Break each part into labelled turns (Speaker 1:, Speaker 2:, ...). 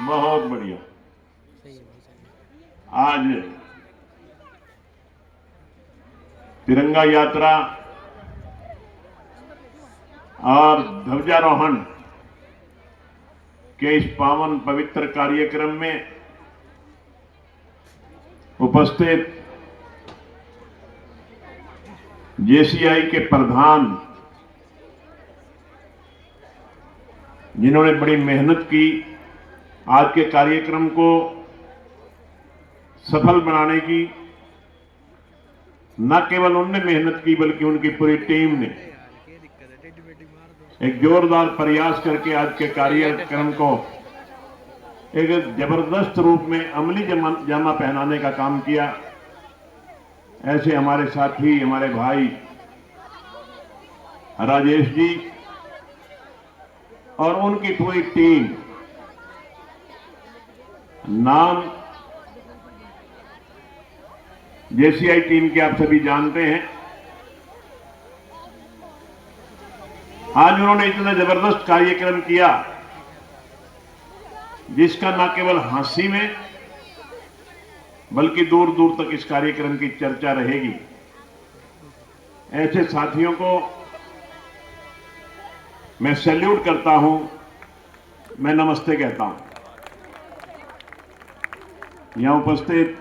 Speaker 1: बहुत बढ़िया। आज तिरंगा यात्रा और ध्वजारोहण के इस पावन पवित्र कार्यक्रम में उपस्थित जेसीआई के प्रधान, जिन्होंने बड़ी मेहनत की आज के कार्यक्रम को सफल बनाने की, न केवल उनने मेहनत की बल्कि उनकी पूरी टीम ने एक जोरदार प्रयास करके आज के कार्यक्रम को एक जबरदस्त रूप में अमली जामा पहनाने का काम किया। ऐसे हमारे साथी, हमारे भाई राजेश जी और उनकी पूरी टीम, नाम जेसीआई टीम के आप सभी जानते हैं। आज उन्होंने इतना जबरदस्त कार्यक्रम किया जिसका न केवल हंसी में बल्कि दूर दूर तक इस कार्यक्रम की चर्चा रहेगी। ऐसे साथियों को मैं सैल्यूट करता हूं, मैं नमस्ते कहता हूं। यहां उपस्थित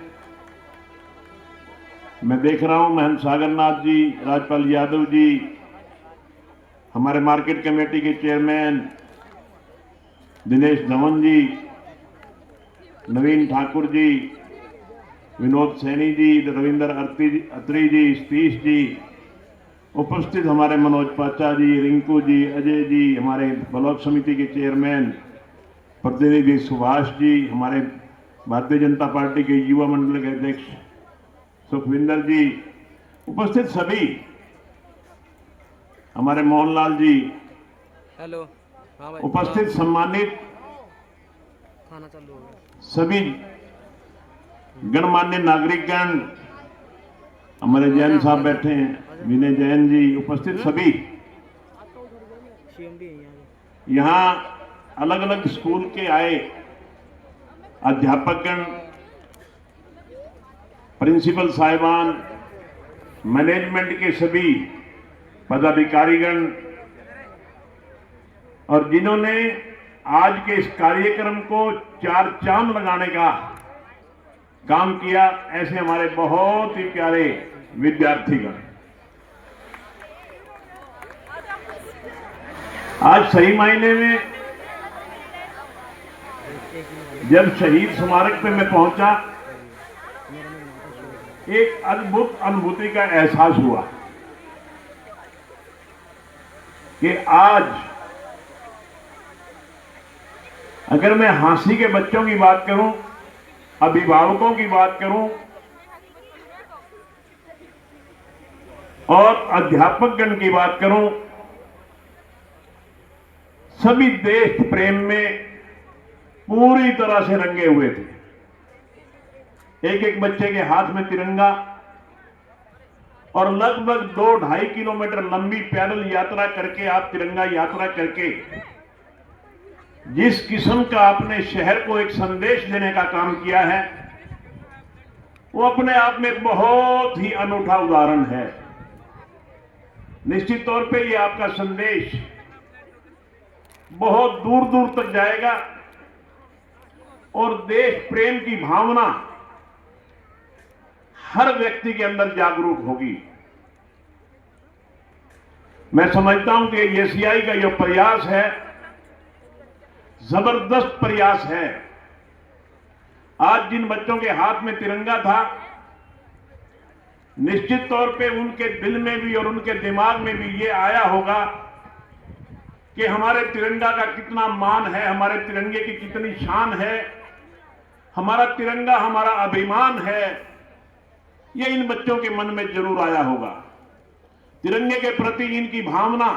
Speaker 1: मैं देख रहा हूं महंत सागरनाथ जी, राजपाल यादव जी, हमारे मार्केट कमेटी के चेयरमैन दिनेश धवन जी, नवीन ठाकुर जी, विनोद सैनी जी, रविंदर अत्री जी, सतीश जी, उपस्थित हमारे मनोज पाचा जी, रिंकू जी, अजय जी, हमारे ब्लॉक समिति के चेयरमैन प्रतिनिधि सुभाष जी, हमारे भारतीय जनता पार्टी के युवा मंडल के अध्यक्ष सुखविंदर जी, उपस्थित सभी, हमारे मोहनलाल जी,
Speaker 2: हेलो, हाँ भाई,
Speaker 1: उपस्थित सम्मानित
Speaker 2: खाना चालू हो गया।
Speaker 1: सभी गणमान्य नागरिकगण, हमारे जैन साहब बैठे हैं, विनय जैन जी, उपस्थित सभी, यहां अलग अलग स्कूल के आए अध्यापकगण, प्रिंसिपल साहिबान, मैनेजमेंट के सभी पदाधिकारीगण और जिन्होंने आज के इस कार्यक्रम को चार चांद लगाने का काम किया, ऐसे हमारे बहुत ही प्यारे विद्यार्थीगण। आज सही मायने में जब शहीद स्मारक पे मैं पहुंचा, एक अद्भुत अनुभूति का एहसास हुआ कि आज अगर मैं हांसी के बच्चों की बात करूं, अभिभावकों की बात करूं और अध्यापकगण की बात करूं, सभी देश प्रेम में पूरी तरह से रंगे हुए थे। एक एक बच्चे के हाथ में तिरंगा और लगभग 2-2.5 किलोमीटर लंबी पैदल यात्रा करके, आप तिरंगा यात्रा करके जिस किस्म का आपने शहर को एक संदेश देने का काम किया है, वो अपने आप में बहुत ही अनूठा उदाहरण है। निश्चित तौर पे ये आपका संदेश बहुत दूर दूर तक जाएगा और देश प्रेम की भावना हर व्यक्ति के अंदर जागरूक होगी। मैं समझता हूं कि जेसीआई का यह प्रयास है, जबरदस्त प्रयास है। आज जिन बच्चों के हाथ में तिरंगा था, निश्चित तौर पे उनके दिल में भी और उनके दिमाग में भी ये आया होगा कि हमारे तिरंगा का कितना मान है, हमारे तिरंगे की कितनी शान है, हमारा तिरंगा हमारा अभिमान है। ये इन बच्चों के मन में जरूर आया होगा। तिरंगे के प्रति इनकी भावना,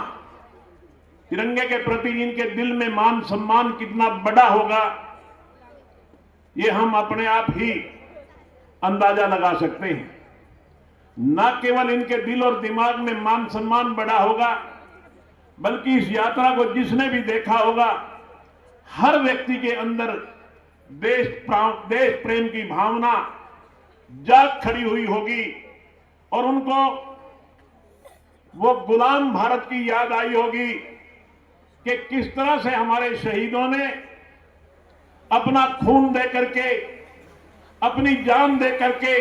Speaker 1: तिरंगे के प्रति इनके दिल में मान सम्मान कितना बड़ा होगा, ये हम अपने आप ही अंदाजा लगा सकते हैं। न केवल इनके दिल और दिमाग में मान सम्मान बड़ा होगा, बल्कि इस यात्रा को जिसने भी देखा होगा, हर व्यक्ति के अंदर देश प्रेम की भावना जाग खड़ी हुई होगी और उनको वो गुलाम भारत की याद आई होगी कि किस तरह से हमारे शहीदों ने अपना खून दे करके, अपनी जान दे करके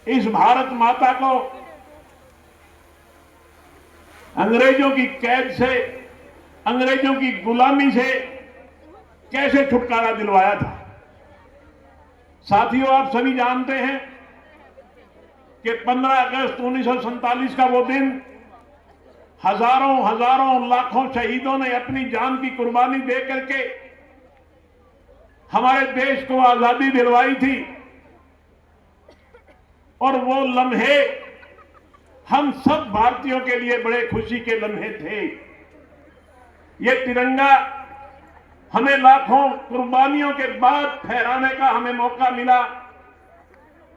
Speaker 1: इस भारत माता को अंग्रेजों की कैद से, अंग्रेजों की गुलामी से कैसे छुटकारा दिलवाया था। साथियों, आप सभी जानते हैं कि 15 अगस्त 1947 का वो दिन हजारों लाखों शहीदों ने अपनी जान की कुर्बानी दे करके हमारे देश को आजादी दिलवाई थी और वो लम्हे हम सब भारतीयों के लिए बड़े खुशी के लम्हे थे। ये तिरंगा हमें लाखों कुर्बानियों के बाद फहराने का हमें मौका मिला।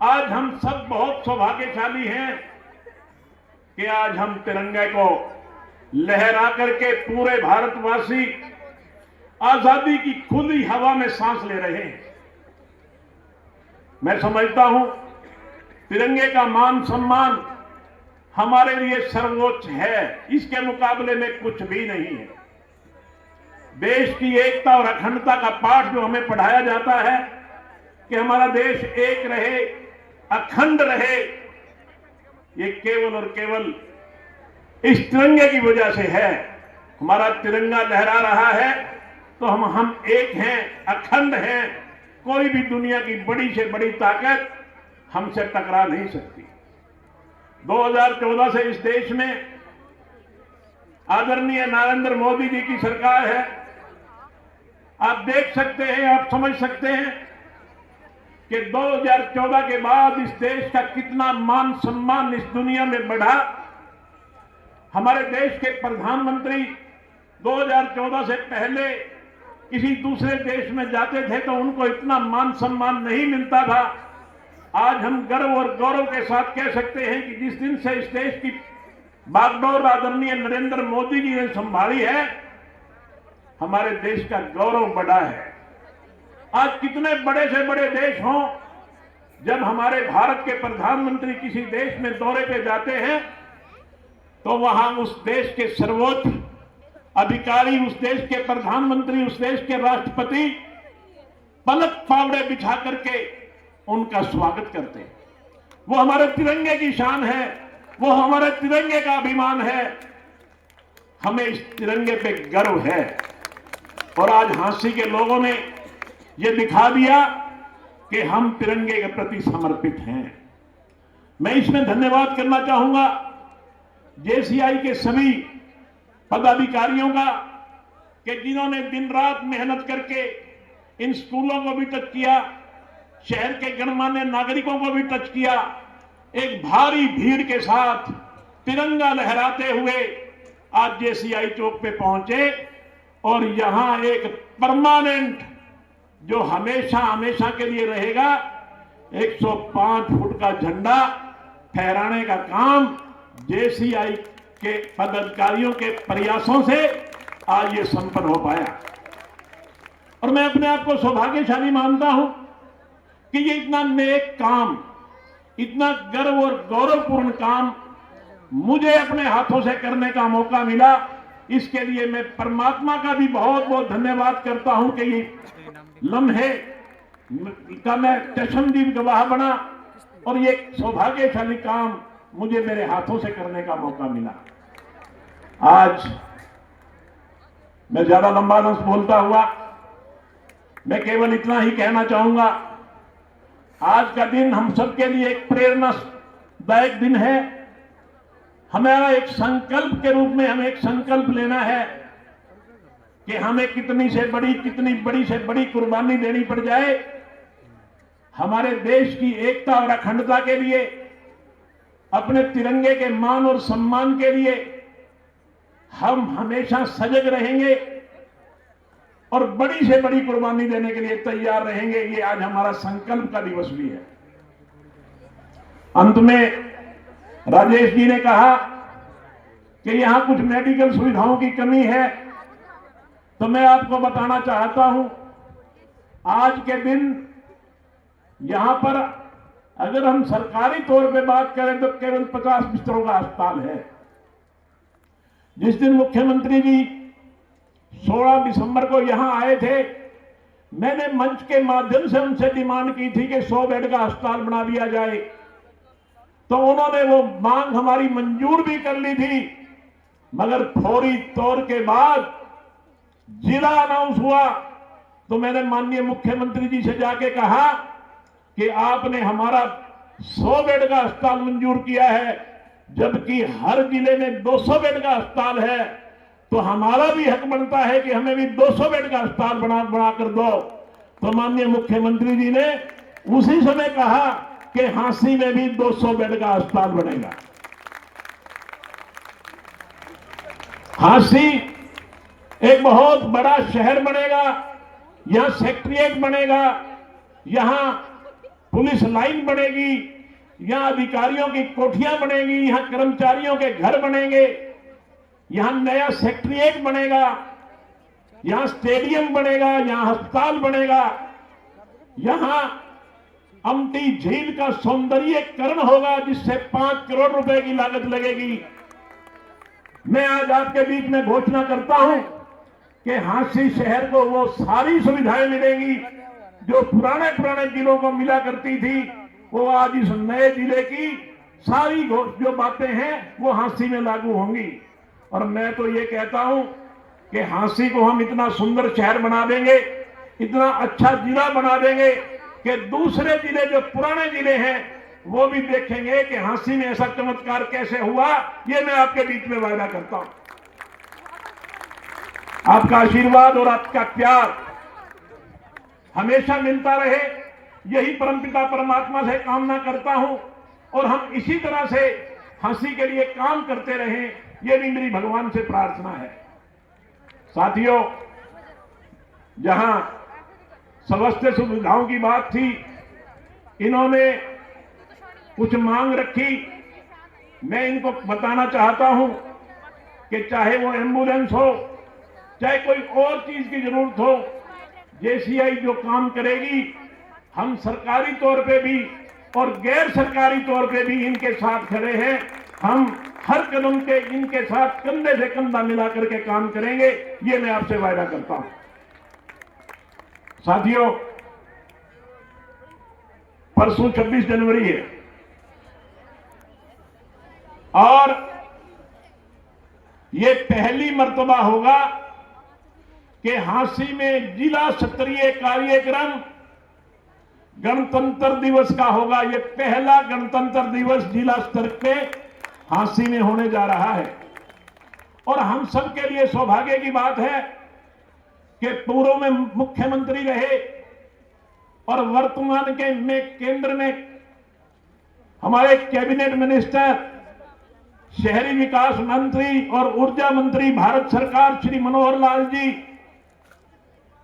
Speaker 1: आज हम सब बहुत सौभाग्यशाली हैं कि आज हम तिरंगे को लहरा करके पूरे भारतवासी आजादी की खुली हवा में सांस ले रहे हैं। मैं समझता हूं तिरंगे का मान सम्मान हमारे लिए सर्वोच्च है, इसके मुकाबले में कुछ भी नहीं है। देश की एकता और अखंडता का पाठ जो हमें पढ़ाया जाता है कि हमारा देश एक रहे, अखंड रहे, ये केवल और केवल इस तिरंगे की वजह से है। हमारा तिरंगा लहरा रहा है तो हम एक हैं, अखंड हैं। कोई भी दुनिया की बड़ी से बड़ी ताकत हमसे टकरा नहीं सकती। 2014 से इस देश में आदरणीय नरेंद्र मोदी जी की सरकार है। आप देख सकते हैं, आप समझ सकते हैं कि 2014 के बाद इस देश का कितना मान सम्मान इस दुनिया में बढ़ा। हमारे देश के प्रधानमंत्री 2014 से पहले किसी दूसरे देश में जाते थे तो उनको इतना मान सम्मान नहीं मिलता था। आज हम गर्व और गौरव के साथ कह सकते हैं कि जिस दिन से इस देश की बागडोर आदरणीय नरेंद्र मोदी जी ने संभाली है, हमारे देश का गौरव बढ़ा है। आज कितने बड़े से बड़े देश हों, जब हमारे भारत के प्रधानमंत्री किसी देश में दौरे पे जाते हैं तो वहां उस देश के सर्वोच्च अधिकारी, उस देश के प्रधानमंत्री, उस देश के राष्ट्रपति पलक पावड़े बिछा करके उनका स्वागत करते हैं। वो हमारे तिरंगे की शान है, वो हमारे तिरंगे का अभिमान है। हमें इस तिरंगे पे गर्व है और आज झांसी के लोगों ने ये दिखा दिया कि हम तिरंगे के प्रति समर्पित हैं। मैं इसमें धन्यवाद करना चाहूंगा जेसीआई के सभी पदाधिकारियों का कि जिन्होंने दिन रात मेहनत करके इन स्कूलों को भी टच किया, शहर के गणमान्य नागरिकों को भी टच किया। एक भारी भीड़ के साथ तिरंगा लहराते हुए आज जेसीआई चौक पे पहुंचे और यहां एक परमानेंट, जो हमेशा हमेशा के लिए रहेगा, 105 फुट का झंडा फहराने का काम जेसीआई के पदाधिकारियों के प्रयासों से आज ये संपन्न हो पाया। और मैं अपने आप को सौभाग्यशाली मानता हूं कि ये इतना नेक काम, इतना गर्व और गौरवपूर्ण काम मुझे अपने हाथों से करने का मौका मिला। इसके लिए मैं परमात्मा का भी बहुत बहुत धन्यवाद करता हूं कि ये लम्हे का मैं चश्मदीद गवाह बना और ये सौभाग्यशाली काम मुझे मेरे हाथों से करने का मौका मिला। आज मैं ज्यादा लंबा न बोलता हुआ मैं केवल इतना ही कहना चाहूंगा, आज का दिन हम सबके लिए एक प्रेरणादायक दिन है। हमारा एक संकल्प के रूप में हमें एक संकल्प लेना है कि हमें कितनी बड़ी से बड़ी कुर्बानी देनी पड़ जाए, हमारे देश की एकता और अखंडता के लिए, अपने तिरंगे के मान और सम्मान के लिए हम हमेशा सजग रहेंगे और बड़ी से बड़ी कुर्बानी देने के लिए तैयार रहेंगे। ये आज हमारा संकल्प का दिवस भी है। अंत में राजेश जी ने कहा कि यहां कुछ मेडिकल सुविधाओं की कमी है, तो मैं आपको बताना चाहता हूं आज के दिन यहां पर अगर हम सरकारी तौर पे बात करें तो केवल 50 बिस्तरों का अस्पताल है। जिस दिन मुख्यमंत्री जी 16 दिसंबर को यहां आए थे, मैंने मंच के माध्यम से उनसे डिमांड की थी कि 100 बेड का अस्पताल बना दिया जाए, तो उन्होंने वो मांग हमारी मंजूर भी कर ली थी। मगर फौरी तौर के बाद जिला अनाउंस हुआ तो मैंने माननीय मुख्यमंत्री जी से जाके कहा कि आपने हमारा 100 बेड का अस्पताल मंजूर किया है, जबकि हर जिले में 200 बेड का अस्पताल है, तो हमारा भी हक बनता है कि हमें भी 200 बेड का अस्पताल बना कर दो। तो माननीय मुख्यमंत्री जी ने उसी समय कहा कि हांसी में भी 200 बेड का अस्पताल बनेगा। हांसी एक बहुत बड़ा शहर बनेगा, यहां सेक्रेटेरिएट बनेगा, यहां पुलिस लाइन बनेगी, यहां अधिकारियों की कोठियां बनेगी, यहां कर्मचारियों के घर बनेंगे, यहां नया सेक्रेटेरिएट बनेगा, यहां स्टेडियम बनेगा, यहां अस्पताल बनेगा, यहां अमटी झील का सौंदर्यीकरण होगा जिससे 5 करोड़ रुपए की लागत लगेगी। मैं आज आपके बीच में घोषणा करता हूं कि हांसी शहर को वो सारी सुविधाएं मिलेंगी जो पुराने जिलों को मिला करती थी, वो आज इस नए जिले की सारी जो बातें हैं वो हांसी में लागू होंगी। और मैं तो ये कहता हूं कि हांसी को हम इतना सुंदर शहर बना देंगे, इतना अच्छा जिला बना देंगे कि दूसरे जिले जो पुराने जिले हैं वो भी देखेंगे कि हांसी में ऐसा चमत्कार कैसे हुआ। ये मैं आपके बीच में वायदा करता हूं। आपका आशीर्वाद और आपका प्यार हमेशा मिलता रहे, यही परमपिता परमात्मा से कामना करता हूं, और हम इसी तरह से हांसी के लिए काम करते रहें, ये भी मेरी भगवान से प्रार्थना है। साथियों, जहां स्वास्थ्य सुविधाओं की बात थी, इन्होंने कुछ मांग रखी। मैं इनको बताना चाहता हूं कि चाहे वो एम्बुलेंस हो, चाहे कोई और चीज की जरूरत हो, जेसीआई जो काम करेगी, हम सरकारी तौर पे भी और गैर सरकारी तौर पे भी इनके साथ खड़े हैं। हम हर कदम पे इनके साथ कंधे से कंधा मिला करके काम करेंगे, ये मैं आपसे वायदा करता हूं। साथियों, परसों 26 जनवरी है और ये पहली मर्तबा होगा कि हांसी में जिला स्तरीय कार्यक्रम गणतंत्र दिवस का होगा। ये पहला गणतंत्र दिवस जिला स्तर पे हांसी में होने जा रहा है, और हम सब के लिए सौभाग्य की बात है कि पूर्व में मुख्यमंत्री रहे और वर्तमान में केंद्र में हमारे कैबिनेट मिनिस्टर, शहरी विकास मंत्री और ऊर्जा मंत्री भारत सरकार श्री मनोहर लाल जी,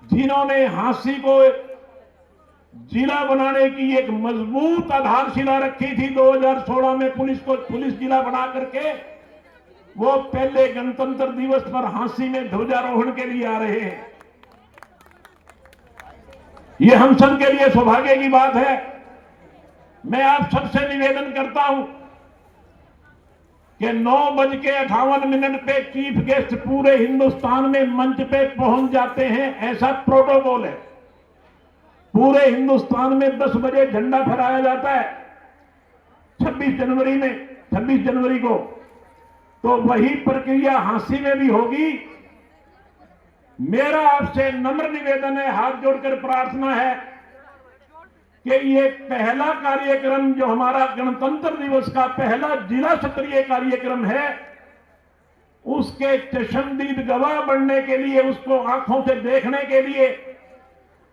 Speaker 1: जिन्होंने हांसी को जिला बनाने की एक मजबूत आधारशिला रखी थी। 2016 में पुलिस जिला बना करके वो पहले गणतंत्र दिवस पर हांसी में ध्वजारोहण के लिए आ रहे हैं। ये हम सब के लिए सौभाग्य की बात है। मैं आप सबसे निवेदन करता हूं कि 9:58 पे चीफ गेस्ट पूरे हिंदुस्तान में मंच पे पहुंच जाते हैं, ऐसा प्रोटोकॉल है। पूरे हिंदुस्तान में 10 बजे झंडा फहराया जाता है 26 जनवरी को, तो वही प्रक्रिया हांसी में भी होगी। मेरा आपसे नम्र निवेदन है, हाथ जोड़कर प्रार्थना है कि ये पहला कार्यक्रम जो हमारा गणतंत्र दिवस का पहला जिला स्तरीय कार्यक्रम है, उसके चश्मदीद गवाह बनने के लिए, उसको आंखों से देखने के लिए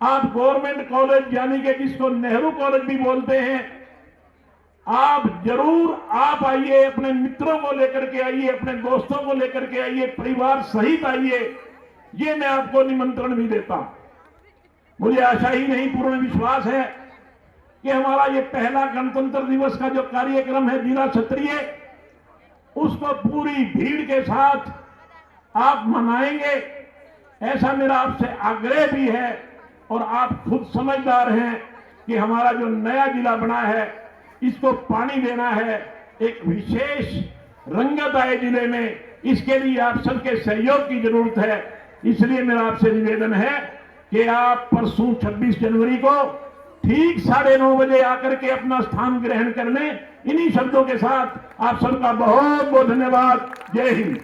Speaker 1: आप गवर्नमेंट कॉलेज, यानी कि जिसको नेहरू कॉलेज भी बोलते हैं, आप जरूर आप आइए, अपने मित्रों को लेकर के आइए, अपने दोस्तों को लेकर के आइए, परिवार सहित आइए। ये मैं आपको निमंत्रण भी देता हूं। मुझे आशा ही नहीं, पूर्ण विश्वास है कि हमारा ये पहला गणतंत्र दिवस का जो कार्यक्रम है जिला स्तरीय, उसको पूरी भीड़ के साथ आप मनाएंगे। ऐसा मेरा आपसे आग्रह भी है और आप खुद समझदार हैं कि हमारा जो नया जिला बना है इसको पानी देना है, एक विशेष रंगत आए जिले में, इसके लिए आप सबके सहयोग की जरूरत है। इसलिए मेरा आपसे निवेदन है कि आप परसों 26 जनवरी को ठीक 9:30 बजे आकर के अपना स्थान ग्रहण कर लें। इन्हीं शब्दों के साथ आप सबका बहुत बहुत धन्यवाद। जय हिंद।